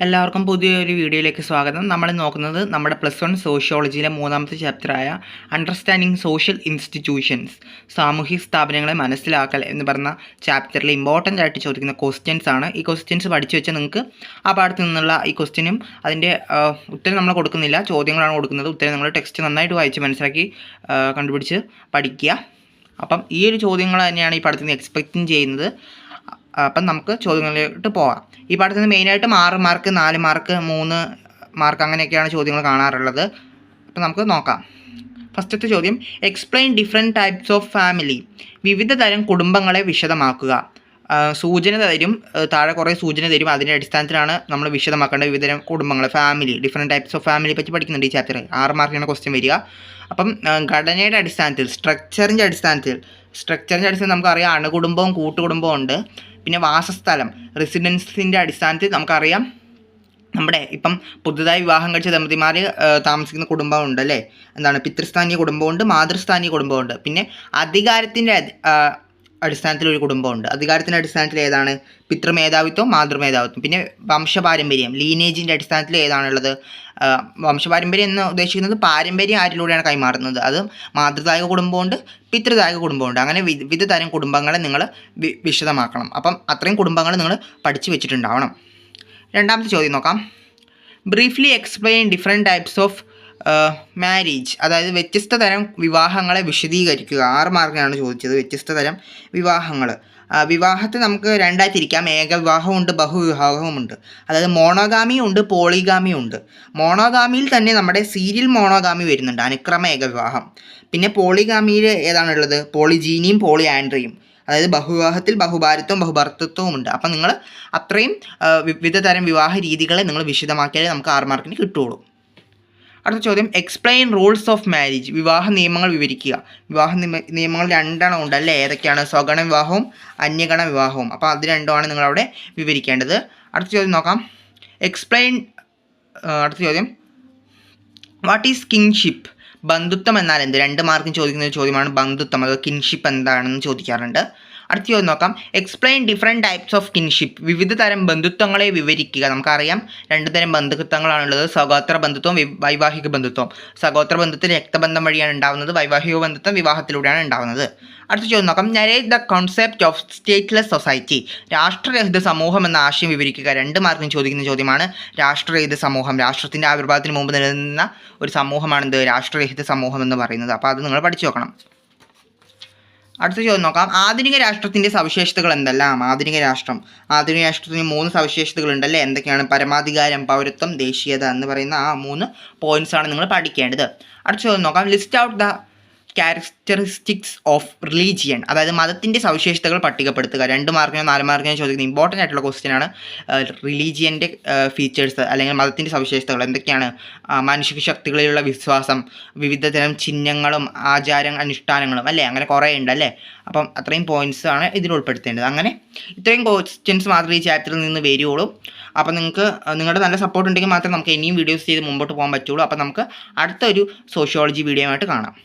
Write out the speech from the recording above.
എല്ലാവർക്കും പുതിയൊരു വീഡിയോയിലേക്ക് സ്വാഗതം. നമ്മൾ നോക്കുന്നത് നമ്മുടെ +1 സോഷ്യോളജിയിലെ മൂന്നാമത്തെ ചാപ്റ്ററായ അണ്ടർസ്റ്റാൻഡിങ് സോഷ്യൽ ഇൻസ്റ്റിറ്റ്യൂഷൻസ്, സാമൂഹിക സ്ഥാപനങ്ങളെ മനസ്സിലാക്കൽ എന്ന് പറഞ്ഞ ചാപ്റ്ററിൽ ഇമ്പോർട്ടൻ്റ് ആയിട്ട് ചോദിക്കുന്ന ക്വസ്റ്റ്യൻസ് ആണ്. ഈ ക്വസ്റ്റ്യൻസ് പഠിച്ചു വെച്ചാൽ നിങ്ങൾക്ക് ആ പാഠത്തിൽ നിന്നുള്ള ഈ ക്വസ്റ്റ്യനും അതിൻ്റെ ഉത്തരം നമ്മൾ കൊടുക്കുന്നില്ല, ചോദ്യങ്ങളാണ് കൊടുക്കുന്നത്. ഉത്തരം നിങ്ങൾ ടെക്സ്റ്റ് നന്നായിട്ട് വായിച്ച് മനസ്സിലാക്കി കണ്ടുപിടിച്ച് പഠിക്കുക. അപ്പം ഈ ഒരു ചോദ്യങ്ങൾ തന്നെയാണ് ഈ പാഠത്തിൽ നിന്ന് എക്സ്പെക്റ്റിംഗ് ചെയ്യുന്നത്. അപ്പം നമുക്ക് ചോദ്യങ്ങളിലോട്ട് പോകാം. ഈ പാഠത്തിൽ നിന്ന് മെയിനായിട്ടും 6 മാർക്ക്, 4 മാർക്ക്, 3 മാർക്ക് അങ്ങനെയൊക്കെയാണ് ചോദ്യങ്ങൾ കാണാറുള്ളത്. അപ്പം നമുക്ക് നോക്കാം. ഫസ്റ്റത്തെ ചോദ്യം, explain different types of family. വിവിധ തരം കുടുംബങ്ങളെ വിശദമാക്കുക. സൂചന തരും, താഴെ കുറേ സൂചന തരും. അതിൻ്റെ അടിസ്ഥാനത്തിലാണ് നമ്മൾ വിശദമാക്കേണ്ട വിവിധ തരം കുടുംബങ്ങൾ, ഫാമിലി, ഡിഫറെൻറ്റ് ടൈപ്സ് ഓഫ് ഫാമിലിയെ പറ്റി പഠിക്കുന്നുണ്ട് ഈ ചാപ്റ്റർ. 6 മാർക്കിനാണ് ക്വസ്റ്റ്യൻ വരിക. അപ്പം ഘടനയുടെ അടിസ്ഥാനത്തിൽ, സ്ട്രക്ചറിൻ്റെ അടിസ്ഥാനത്തിൽ നമുക്കറിയാം അണുകുടുംബവും കൂട്ടുകുടുംബവും ഉണ്ട്. പിന്നെ വാസസ്ഥലം, റെസിഡൻസിൻ്റെ അടിസ്ഥാനത്തിൽ നമുക്കറിയാം നമ്മുടെ ഇപ്പം പുതുതായി വിവാഹം കഴിച്ച ദമ്പതിമാർ താമസിക്കുന്ന കുടുംബമുണ്ട് അല്ലേ, എന്താണ് പിതൃസ്ഥാനീയ കുടുംബമുണ്ട്, മാതൃസ്ഥാനീയ കുടുംബമുണ്ട്. പിന്നെ അധികാരത്തിൻ്റെ അടിസ്ഥാനത്തിലൊരു കുടുംബമുണ്ട്. അധികാരത്തിൻ്റെ അടിസ്ഥാനത്തിൽ ഏതാണ്? പിതൃമേധാവിത്വം, മാതൃമേധാവിത്വം. പിന്നെ വംശപാരമ്പര്യം, ലീനേജിൻ്റെ അടിസ്ഥാനത്തിൽ ഏതാണുള്ളത്? വംശപാരമ്പര്യം എന്ന് ഉദ്ദേശിക്കുന്നത് പാരമ്പര്യം ആരിലൂടെയാണ് കൈമാറുന്നത്. അത് മാതൃദായക കുടുംബമുണ്ട്, പിതൃദായക കുടുംബമുണ്ട്. അങ്ങനെ വിവിധ തരം കുടുംബങ്ങളെ നിങ്ങൾ വിശദമാക്കണം. അപ്പം അത്രയും കുടുംബങ്ങൾ നിങ്ങൾ പഠിച്ചു വെച്ചിട്ടുണ്ടാവണം. രണ്ടാമത്തെ ചോദ്യം നോക്കാം. Briefly explain different types of marriage. അതായത് വ്യത്യസ്ത തരം വിവാഹങ്ങളെ വിശദീകരിക്കുക. 6 മാർക്കിനാണ് ചോദിച്ചത്. വ്യത്യസ്ത തരം വിവാഹങ്ങൾ. വിവാഹത്തെ നമുക്ക് രണ്ടായി തിരിക്കാം. ഏകവിവാഹമുണ്ട്, ബഹുവിവാഹവുമുണ്ട്. അതായത് മോണോഗാമിയും ഉണ്ട്, പോളിഗാമിയും ഉണ്ട്. മോണോഗാമിയിൽ തന്നെ നമ്മുടെ സീരിയൽ മോണോഗാമി വരുന്നുണ്ട്, അനുക്രമ ഏകവിവാഹം. പിന്നെ പോളിഗാമിയിൽ ഏതാണുള്ളത്? പോളിജീനിയും പോളി ആൻഡ്രിയും. അതായത് ബഹുവിവാഹത്തിൽ ബഹുഭാര്യത്വവും ബഹുഭർത്തൃത്വവും ഉണ്ട്. അപ്പം നിങ്ങൾ അത്രയും വിവിധ തരം വിവാഹ രീതികളെ നിങ്ങൾ വിശദമാക്കിയാലേ നമുക്ക് 6 മാർക്കിന് കിട്ടുള്ളൂ. അടുത്ത ചോദ്യം, എക്സ്പ്ലെയിൻ റൂൾസ് ഓഫ് മാരേജ്. വിവാഹ നിയമങ്ങൾ വിവരിക്കുക. വിവാഹ നിയമങ്ങൾ 2 ഉണ്ട് അല്ലേ? ഏതൊക്കെയാണ്? സ്വഗണ വിവാഹവും അന്യഗണ വിവാഹവും. അപ്പോൾ അത് രണ്ടുമാണ് നിങ്ങളവിടെ വിവരിക്കേണ്ടത്. അടുത്ത ചോദ്യം നോക്കാം. അടുത്ത ചോദ്യം, വാട്ട് ഈസ് കിൻഷിപ്പ്? ബന്ധുത്വം എന്നാൽ എന്ത്? 2 മാർക്കിന് ചോദിക്കുന്ന ഒരു ചോദ്യമാണ് ബന്ധുത്വം. അത് കിൻഷിപ്പ് എന്താണെന്ന് ചോദിക്കാറുണ്ട്. അടുത്ത ചോദ്യം നോക്കാം. Explain different types of kinship. വിവിധ തരം ബന്ധുത്വങ്ങളെ വിവരിക്കുക. നമുക്കറിയാം 2 തരം ബന്ധുത്വങ്ങളാണുള്ളത്, സഹോദര ബന്ധുത്വം, വൈവാഹിക ബന്ധുത്വം. സഹോദര ബന്ധത്തിൽ രക്തബന്ധം വഴിയാണ് ഉണ്ടാകുന്നത്, വൈവാഹിക ബന്ധുത്വം വിവാഹത്തിലൂടെയാണ് ഉണ്ടാകുന്നത്. അടുത്ത ചോദ്യം നോക്കാം. Narrate the concept of stateless society. രാഷ്ട്രരഹിത സമൂഹം എന്ന ആശയം വിവരിക്കുക. 2 മാർക്കിന് ചോദിക്കുന്ന ചോദ്യമാണ് രാഷ്ട്രരഹിത സമൂഹം. രാഷ്ട്രത്തിൻ്റെ ആവിർഭാവത്തിന് മുമ്പ് നിലനിന്ന ഒരു സമൂഹമാണെന്ത്? രാഷ്ട്രരഹിത സമൂഹം എന്ന് പറയുന്നത്. അപ്പോൾ അത് നിങ്ങൾ പഠിച്ചു നോക്കണം. അടുത്ത ചോദ്യം നോക്കാം. ആധുനിക രാഷ്ട്രത്തിൻ്റെ സവിശേഷതകൾ എന്തെല്ലാം? ആധുനിക രാഷ്ട്രത്തിന് 3 സവിശേഷതകളുണ്ടല്ലേ? എന്തൊക്കെയാണ്? പരമാധികാരം, പൗരത്വം, ദേശീയത എന്ന് പറയുന്ന ആ 3 പോയിന്റ്സാണ് നിങ്ങൾ പഠിക്കേണ്ടത്. അടുത്ത ചോദ്യം നോക്കാം. List out the characteristics of religion. അതായത് മതത്തിൻ്റെ സവിശേഷതകൾ പട്ടികപ്പെടുത്തുക. 2 മാർക്കിനോ 4 മാർക്കിനോ ചോദിക്കുന്ന ഇമ്പോർട്ടൻ്റ് ആയിട്ടുള്ള ക്വസ്റ്റ്യനാണ് റിലീജിയൻ്റെ ഫീച്ചേഴ്സ് അല്ലെങ്കിൽ മതത്തിൻ്റെ സവിശേഷതകൾ എന്തൊക്കെയാണ്? മാനുഷിക ശക്തികളിലുള്ള വിശ്വാസം, വിവിധ തരം ചിഹ്നങ്ങളും അനുഷ്ഠാനങ്ങളും അല്ലേ, അങ്ങനെ കുറേ ഉണ്ട് അല്ലേ. അപ്പം അത്രയും പോയിൻറ്റ്സ് ആണ് ഇതിൽ ഉൾപ്പെടുത്തേണ്ടത്. അങ്ങനെ ഇത്രയും ക്വസ്റ്റ്യൻസ് മാത്രമേ ഈ ചാപ്റ്ററിൽ നിന്ന് വരുള്ളൂ. അപ്പം നിങ്ങൾക്ക് നിങ്ങളുടെ നല്ല സപ്പോർട്ട് ഉണ്ടെങ്കിൽ മാത്രമേ നമുക്ക് ഇനിയും വീഡിയോസ് ചെയ്ത് മുമ്പോട്ട് പോകാൻ പറ്റുള്ളൂ. അപ്പം നമുക്ക് അടുത്തൊരു സോഷ്യോളജി വീഡിയോ ആയിട്ട് കാണാം.